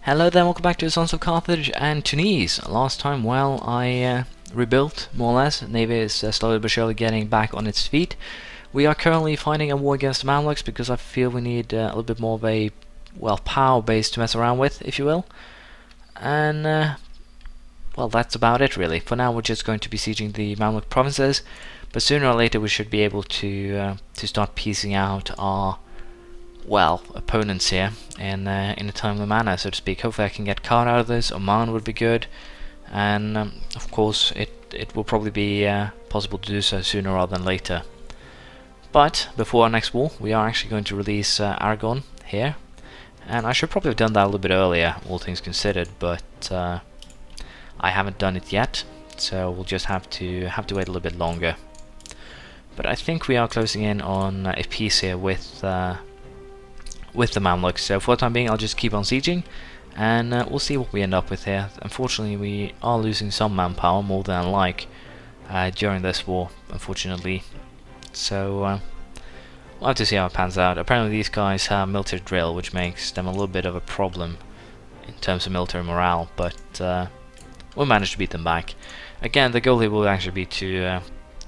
Hello there, welcome back to Sons of Carthage and Tunis. Last time, well, I rebuilt, more or less. Navy is slowly but surely getting back on its feet. We are currently fighting a war against the Mamluks because I feel we need a little bit more of a, well, power base to mess around with, if you will. And, well, that's about it really. For now we're just going to be sieging the Mamluk provinces, but sooner or later we should be able to start piecing out our, well, opponents here in a timely manner, so to speak. Hopefully I can get Card out of this. Oman would be good, and of course it will probably be possible to do so sooner rather than later. But before our next war, we are actually going to release Aragon here, and I should probably have done that a little bit earlier, all things considered, but I haven't done it yet, so we'll just have to wait a little bit longer. But I think we are closing in on a peace here with the Mamluks, so for the time being I'll just keep on sieging, and we'll see what we end up with here. Unfortunately we are losing some manpower, more than I like, during this war, unfortunately. So we'll have to see how it pans out. Apparently these guys have military drill, which makes them a little bit of a problem in terms of military morale, but we'll manage to beat them back. Again, the goal here will actually be to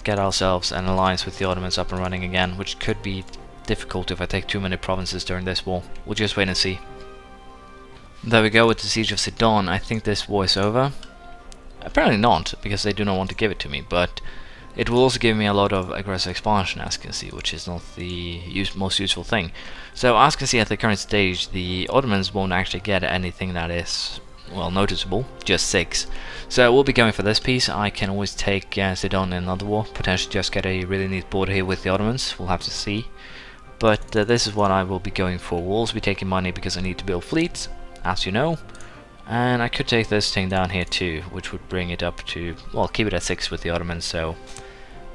get ourselves an alliance with the Ottomans up and running again, which could be difficult if I take too many provinces during this war. We'll just wait and see. There we go with the siege of Sidon. I think this war is over. Apparently not, because they do not want to give it to me, but it will also give me a lot of aggressive expansion, as you can see, which is not the most useful thing. So as you can see at the current stage, the Ottomans won't actually get anything that is, well, noticeable, just 6. So we'll be going for this piece. I can always take Sidon in another war, potentially just get a really neat border here with the Ottomans. We'll have to see. But this is what I will be going for. We'll also be taking money because I need to build fleets, as you know. And I could take this thing down here too, which would bring it up to, well, keep it at 6 with the Ottomans, so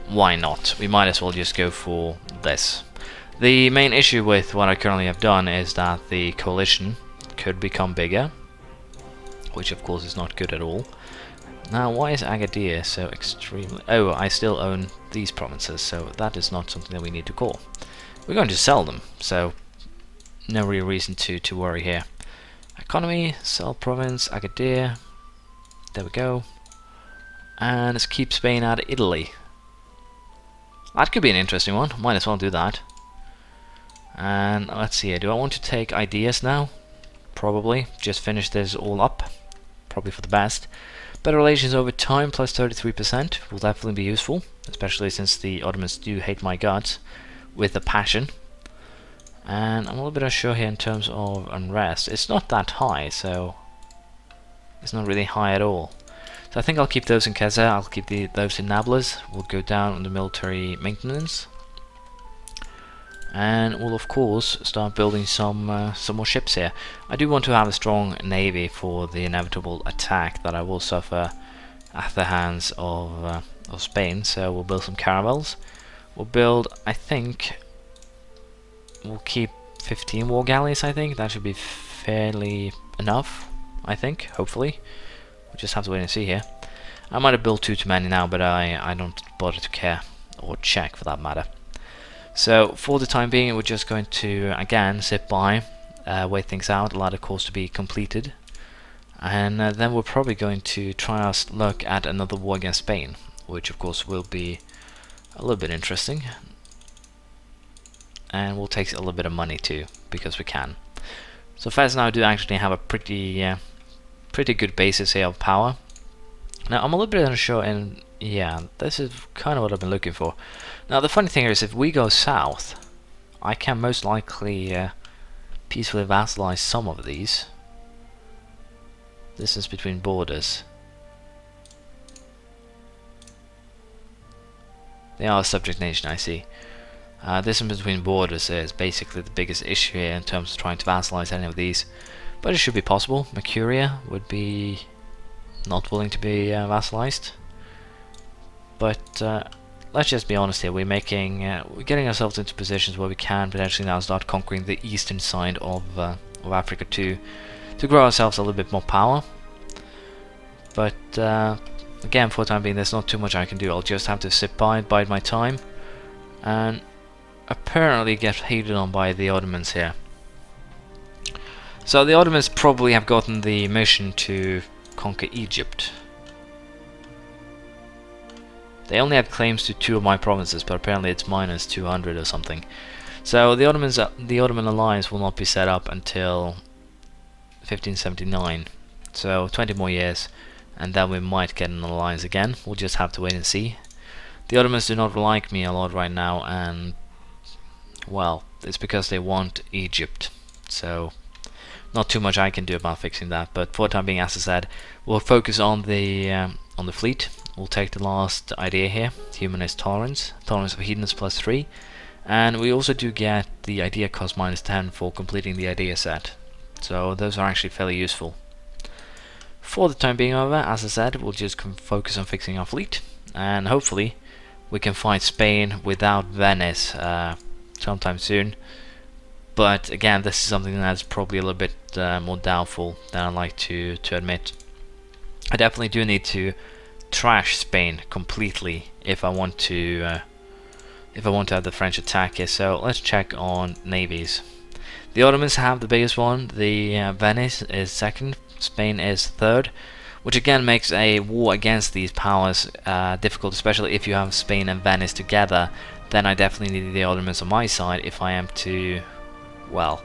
why not? We might as well just go for this. The main issue with what I currently have done is that the coalition could become bigger, which of course is not good at all. Now, why is Agadir so extremely... Oh, I still own these provinces, so that is not something that we need to call. We're going to sell them, so no real reason to worry here. Economy, sell province, Agadir, there we go. And let's keep Spain out of Italy. That could be an interesting one, might as well do that. And let's see here, do I want to take ideas now? Probably, just finish this all up, probably for the best. Better relations over time, plus 33%, will definitely be useful, especially since the Ottomans do hate my guts with a passion. And I'm a little bit unsure here in terms of unrest. It's not that high, so it's not really high at all. So I think I'll keep those in Keza, I'll keep those in Nablus. We'll go down on the military maintenance. And we'll of course start building some more ships here. I do want to have a strong navy for the inevitable attack that I will suffer at the hands of Spain, so we'll build some caravels. We'll build, I think, we'll keep 15 war galleys, I think. That should be fairly enough, I think, hopefully. We'll just have to wait and see here. I might have built too many now, but I don't bother to care, or check for that matter. So, for the time being, we're just going to, again, sit by, wait things out, allow the course to be completed. And then we're probably going to try our luck at another war against Spain, which of course will be a little bit interesting, and we'll take a little bit of money too because we can. So Fezzan now do actually have a pretty good basis here of power. Now I'm a little bit unsure, and yeah, this is kind of what I've been looking for. Now the funny thing is, if we go south, I can most likely peacefully vassalize some of these. Distance between borders. They are a subject nation, I see. Distance between borders is basically the biggest issue here in terms of trying to vassalize any of these. But it should be possible. Mercuria would be not willing to be vassalized. But let's just be honest here. We're getting ourselves into positions where we can potentially now start conquering the eastern side of Africa to grow ourselves a little bit more power. But again, for the time being, there's not too much I can do. I'll just have to sit by, bide my time, and apparently get hated on by the Ottomans here. So the Ottomans probably have gotten the mission to conquer Egypt. They only have claims to 2 of my provinces, but apparently it's minus 200 or something. So the Ottoman alliance will not be set up until 1579. So 20 more years, and then we might get an alliance again. We'll just have to wait and see. The Ottomans do not like me a lot right now, and well, it's because they want Egypt. So not too much I can do about fixing that. But for the time being, as I said, we'll focus on the fleet. We'll take the last idea here: humanist tolerance of hedonism +3, and we also do get the idea cost -10 for completing the idea set. So those are actually fairly useful. For the time being, however, as I said, we'll just focus on fixing our fleet, and hopefully we can find Spain without Venice sometime soon. But again, this is something that's probably a little bit more doubtful than I'd like to admit. I definitely do need to trash Spain completely if I want to have the French attack here. So let's check on navies. The Ottomans have the biggest one. The Venice is second. Spain is third, which again makes a war against these powers difficult, especially if you have Spain and Venice together. Then I definitely need the Ottomans on my side if I am to, well,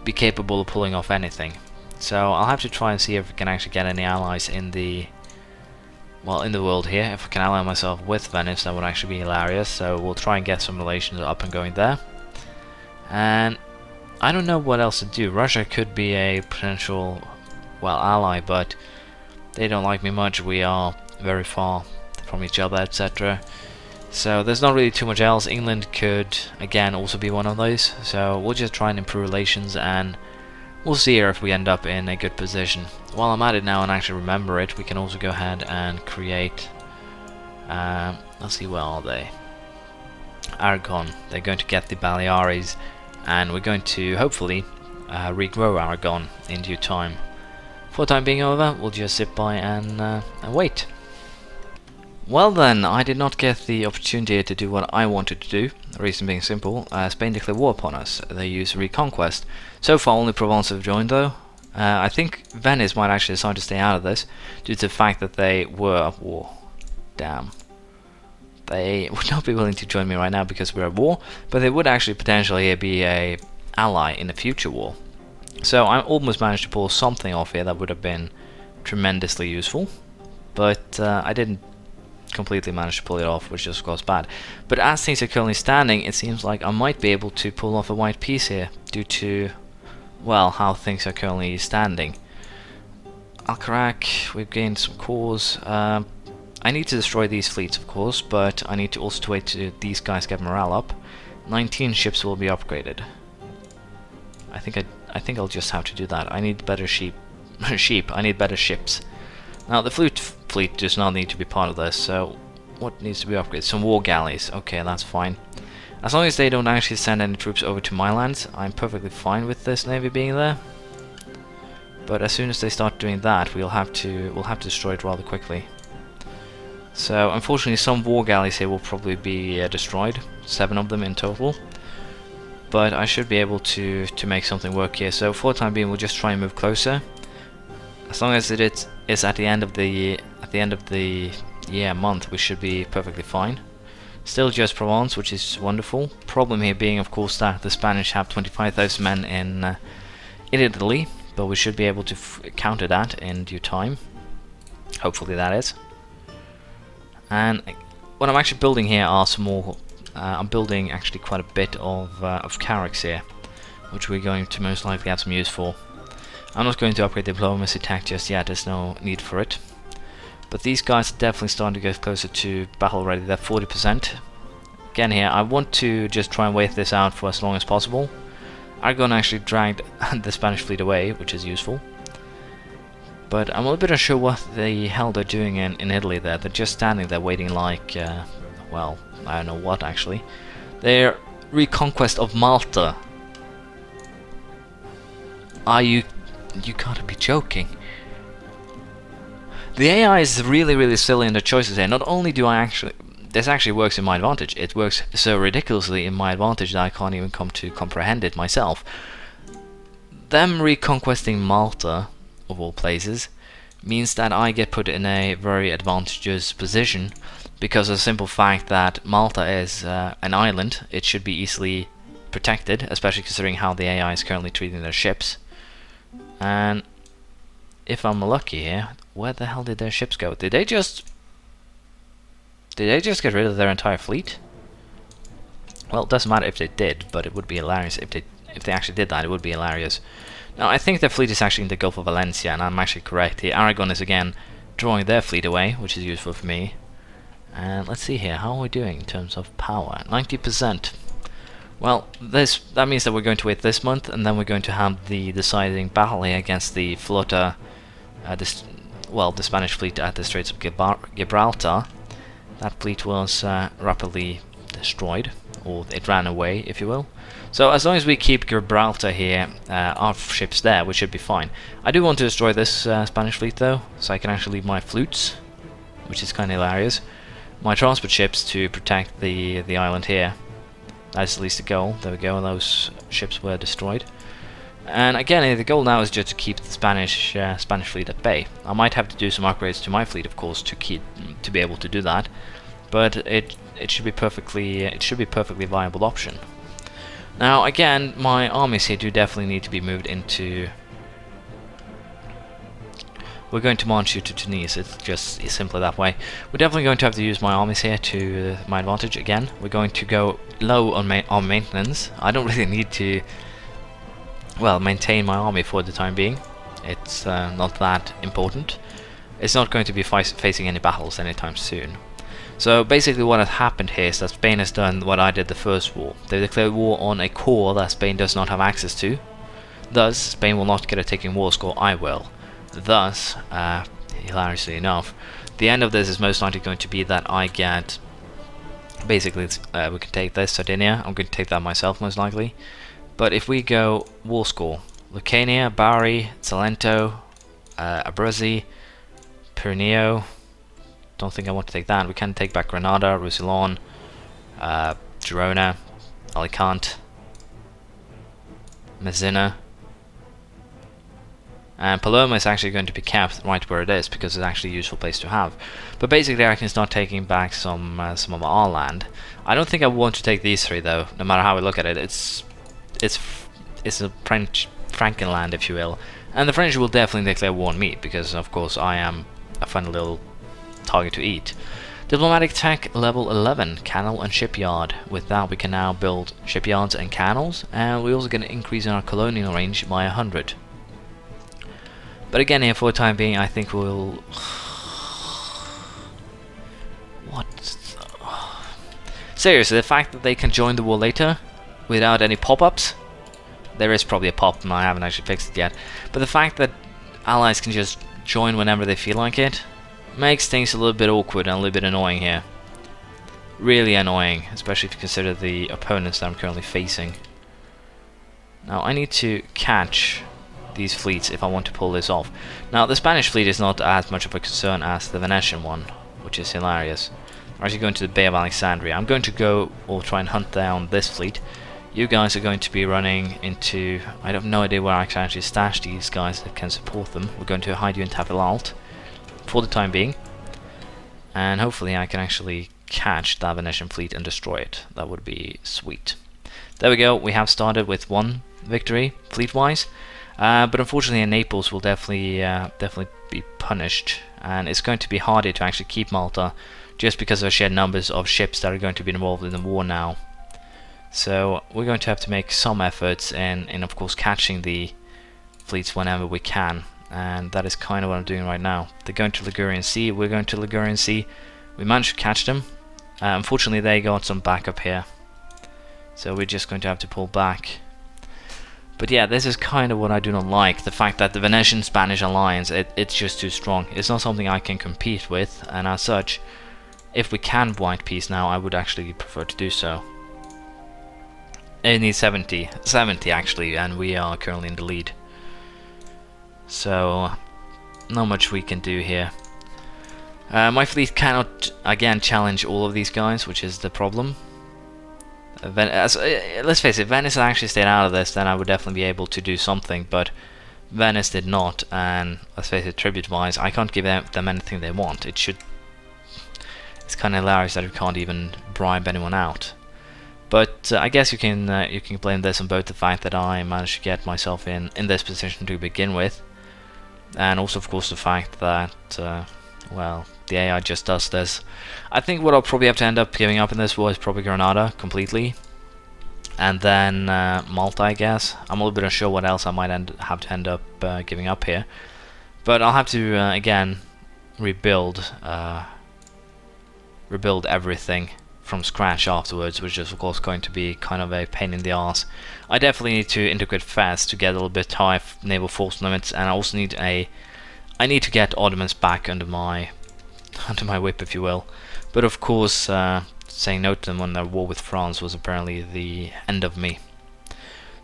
be capable of pulling off anything. So I'll have to try and see if we can actually get any allies in the world here. If I can ally myself with Venice, that would actually be hilarious. So we'll try and get some relations up and going there. And I don't know what else to do. Russia could be a potential, well, ally, but they don't like me much. We are very far from each other, etc. So there's not really too much else. England could again also be one of those. So we'll just try and improve relations, and we'll see here if we end up in a good position. While I'm at it now and actually remember it, we can also go ahead and create, let's see, where are they? Aragon. They're going to get the Baleares, and we're going to hopefully regrow Aragon in due time. For the time being, however, we'll just sit by and wait. Well then, I did not get the opportunity to do what I wanted to do. The reason being simple: Spain declared war upon us. They use reconquest. So far only Provence have joined though. I think Venice might actually decide to stay out of this due to the fact that they were at war. Damn. They would not be willing to join me right now because we're at war, but they would actually potentially be a ally in a future war. So I almost managed to pull something off here that would have been tremendously useful, but I didn't completely manage to pull it off, which is of course bad. But as things are currently standing, it seems like I might be able to pull off a white peace here due to, well, how things are currently standing. Al-Karak, we've gained some cores. I need to destroy these fleets, of course, but I need to also wait to these guys get morale up. 19 ships will be upgraded. I think I'll just have to do that. I need better sheep. I need better ships. Now the fleet does not need to be part of this, so what needs to be upgraded? Some war galleys. Okay, that's fine. As long as they don't actually send any troops over to my lands, I'm perfectly fine with this navy being there. But as soon as they start doing that, we'll have to destroy it rather quickly. So unfortunately, some war galleys here will probably be destroyed. 7 of them in total. But I should be able to make something work here. So for the time being, we'll just try and move closer. As long as it is at the end of the month, we should be perfectly fine. Still just Provence, which is wonderful. Problem here being, of course, that the Spanish have 25,000 men in Italy, but we should be able to counter that in due time. Hopefully, that is. And what I'm actually building here are some more. I'm building actually quite a bit of carracks here, which we're going to most likely have some use for. I'm not going to upgrade the diplomacy tech just yet, there's no need for it. But these guys are definitely starting to get closer to battle ready. They're 40%. Again here, I want to just try and wait this out for as long as possible. Aragon actually dragged the Spanish fleet away, which is useful. But I'm a little bit unsure what the hell they're doing in Italy there. They're just standing there waiting like, well, I don't know what actually. Their reconquest of Malta. Are you gotta be joking. The AI is really silly in the choices here. Not only do I actually, this actually works in my advantage, it works so ridiculously in my advantage that I can't even come to comprehend it myself. them reconquesting Malta, of all places, means that I get put in a very advantageous position, because of the simple fact that Malta is an island. It should be easily protected, especially considering how the AI is currently treating their ships. And if I'm lucky here, where the hell did their ships go? Did they just get rid of their entire fleet? Well, it doesn't matter if they did, but it would be hilarious if they actually did that. It would be hilarious. Now, I think their fleet is actually in the Gulf of Valencia, and I'm actually correct. The Aragon is again drawing their fleet away, which is useful for me. And let's see here, how are we doing in terms of power? 90%. Well, that means that we're going to wait this month, and then we're going to have the deciding battle here against the Flota, the Spanish fleet at the Straits of Gibraltar. That fleet was rapidly destroyed, or it ran away, if you will. So as long as we keep Gibraltar here, our ships there, we should be fine. I do want to destroy this Spanish fleet though, so I can actually leave my flutes, which is kind of hilarious. My transport ships to protect the island here. That's at least the goal. There we go, those ships were destroyed. And again, the goal now is just to keep the Spanish fleet at bay. I might have to do some upgrades to my fleet, of course, to be able to do that. But it should be perfectly viable option. Now again, my armies here do definitely need to be moved into. We're going to march you to Tunis. It's simply that way. We're definitely going to have to use my armies here to my advantage again. We're going to go low on maintenance. I don't really need to, well, maintain my army for the time being. It's not that important. It's not going to be facing any battles anytime soon. So basically what has happened here is that Spain has done what I did the first war. They declared war on a core that Spain does not have access to. Thus, Spain will not get a ticking war score, I will. Thus, hilariously enough, the end of this is most likely going to be that I get, basically we can take this, Sardinia. I'm going to take that myself most likely. But if we go war score, Lucania, Bari, Salento, Abruzzi, Pirineo, don't think I want to take that. We can take back Granada, Roussillon, Girona, Alicante, Messina, and Palermo is actually going to be kept right where it is because it's actually a useful place to have. But basically I can start taking back some of our land. I don't think I want to take these three though, no matter how we look at it. It's a French Frankenland, if you will. And the French will definitely declare war on me because of course I am a fun little target to eat. Diplomatic tech level 11, canal and shipyard. With that we can now build shipyards and canals, and we're also going to increase our colonial range by 100. But again here for the time being I think we'll... What? Seriously, the fact that they can join the war later without any pop-ups, there is probably a pop and I haven't actually fixed it yet, but the fact that allies can just join whenever they feel like it makes things a little bit awkward and a little bit annoying here. Really annoying, especially if you consider the opponents that I'm currently facing. Now I need to catch these fleets if I want to pull this off. Now the Spanish fleet is not as much of a concern as the Venetian one, which is hilarious. I'm actually going to the Bay of Alexandria. I'm going to go or try and hunt down this fleet. You guys are going to be running into... I have no idea where I can actually stash these guys that can support them. We're going to hide you in Tafilalt for the time being. And hopefully I can actually catch that Venetian fleet and destroy it. That would be sweet. There we go. We have started with one victory, fleet-wise. But unfortunately Naples will definitely be punished. And it's going to be harder to actually keep Malta just because of the sheer numbers of ships that are going to be involved in the war now. So we're going to have to make some efforts in of course catching the fleets whenever we can, and that is kind of what I'm doing right now. They're going to Ligurian Sea, we're going to Ligurian Sea. We managed to catch them. Unfortunately they got some backup here, so we're just going to have to pull back. But yeah, this is kind of what I do not like, the fact that the Venetian-Spanish alliance, it's just too strong. It's not something I can compete with, and as such, if we can white peace now, I would actually prefer to do so. It needs 70 actually, and we are currently in the lead. So, not much we can do here. My fleet cannot, again, challenge all of these guys, which is the problem. Let's face it, Venice had actually stayed out of this, then I would definitely be able to do something, but Venice did not, and let's face it, tribute-wise, I can't give them anything they want. It's kind of hilarious that we can't even bribe anyone out. But I guess you can blame this on both the fact that I managed to get myself in this position to begin with, and also of course the fact that well, the AI just does this. I think what I'll probably have to end up giving up in this war is probably Granada completely, and then Malta, I guess. I'm a little bit unsure what else I might have to end up giving up here, but I'll have to again rebuild everything from scratch afterwards, which is of course going to be kind of a pain in the ass. I definitely need to integrate Fez to get a little bit high naval force limits, and I also need to get Ottomans back under my whip, if you will. But of course, saying no to them on their war with France was apparently the end of me.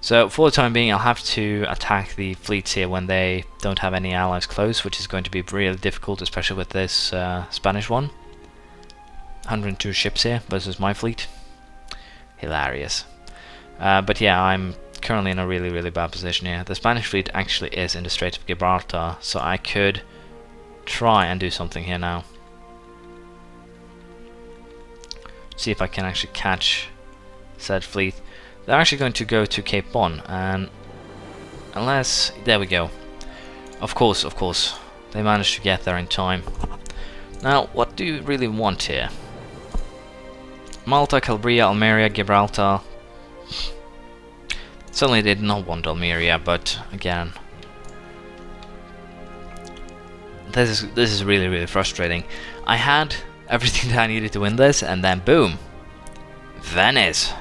So for the time being, I'll have to attack the fleets here when they don't have any allies close, which is going to be really difficult, especially with this Spanish one. 102 ships here versus my fleet. Hilarious. But yeah, I'm currently in a really bad position here. The Spanish fleet actually is in the Strait of Gibraltar, so I could try and do something here now. See if I can actually catch said fleet. They're actually going to go to Cape Bon, and unless... there we go. Of course, they managed to get there in time. Now, what do you really want here? Malta, Calabria, Almeria, Gibraltar. Certainly did not want Almeria, but again, this is really frustrating. I had everything that I needed to win this, and then boom, Venice.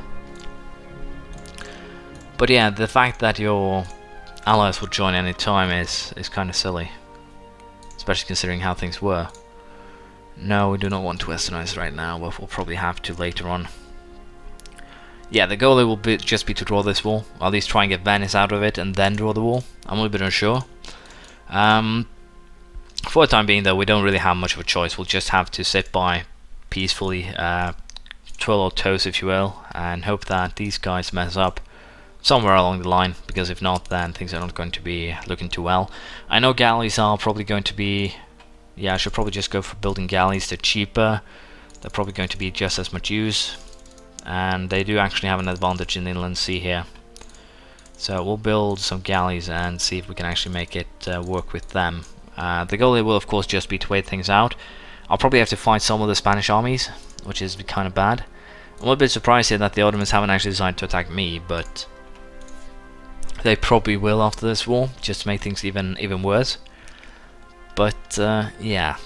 But yeah, the fact that your allies would join any time is kind of silly, especially considering how things were. No, we do not want to westernize right now, but we'll probably have to later on. Yeah, the goal will just be to draw this war, or at least try and get Venice out of it and then draw the war. I'm a little bit unsure. For the time being though, we don't really have much of a choice. We'll just have to sit by peacefully, twirl our toes if you will, and hope that these guys mess up somewhere along the line, because if not, then things are not going to be looking too well. I know galleys are probably going to be... yeah, I should probably just go for building galleys. They're cheaper, they're probably going to be just as much use, and they do actually have an advantage in the inland sea here. So we'll build some galleys and see if we can actually make it work with them. The goal will of course just be to wait things out. I'll probably have to fight some of the Spanish armies, which is kind of bad. I'm a little bit surprised here that the Ottomans haven't actually decided to attack me, but they probably will after this war, just to make things even worse. But yeah,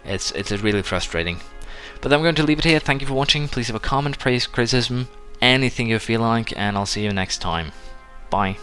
it's really frustrating. But then I'm going to leave it here. Thank you for watching. Please leave a comment, praise, criticism, anything you feel like, and I'll see you next time. Bye.